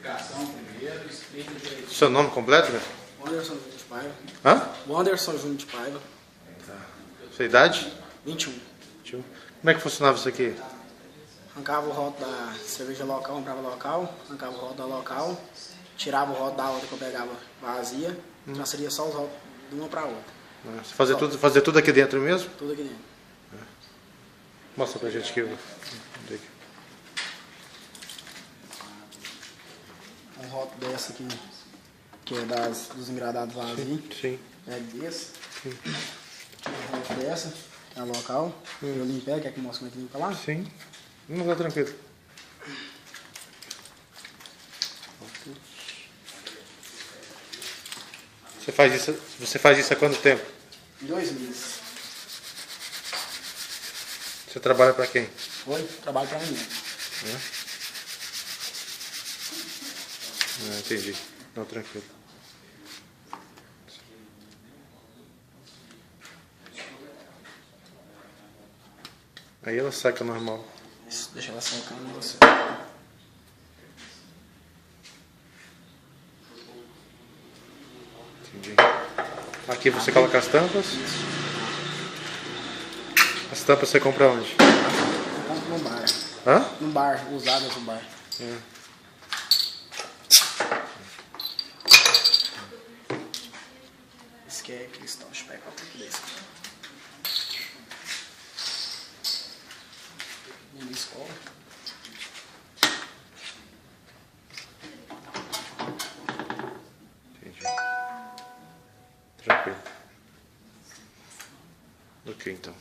identificação primeiro, explica direito. Seu nome completo, né? Wanderson Júnior de Paiva. Hã? Wanderson Júnior de Paiva. Sua idade? 21. Como é que funcionava isso aqui? Arrancava o rótulo da cerveja local, comprava local, arrancava o rótulo da local, tirava o rótulo da outra que eu pegava vazia, transferia só os rótulos de uma para outra. Você fazia tudo aqui dentro mesmo? Tudo aqui dentro. Mostra pra gente aqui. Um rótulo dessa aqui, que é dos engradados vazios. Sim. Pega desse. Um rótulo dessa, que é a local. Eu limpei, quer que eu mostre como é que limpa lá? Sim. Não, tá tranquilo. Você faz isso há quanto tempo? 2 meses. Você trabalha pra quem? Foi, trabalho para mim mesmo. Entendi. Não, tranquilo. Aí ela seca normal. Isso, deixa ela secando você. Entendi. Aqui você coloca as tampas. As tampas você compra onde? Eu compro no bar. Hã? No bar, usadas no bar. Esse aqui é cristal, deixa eu pegar um pouco desse. Minha escola. Entendi. Tranquilo. Ok, então.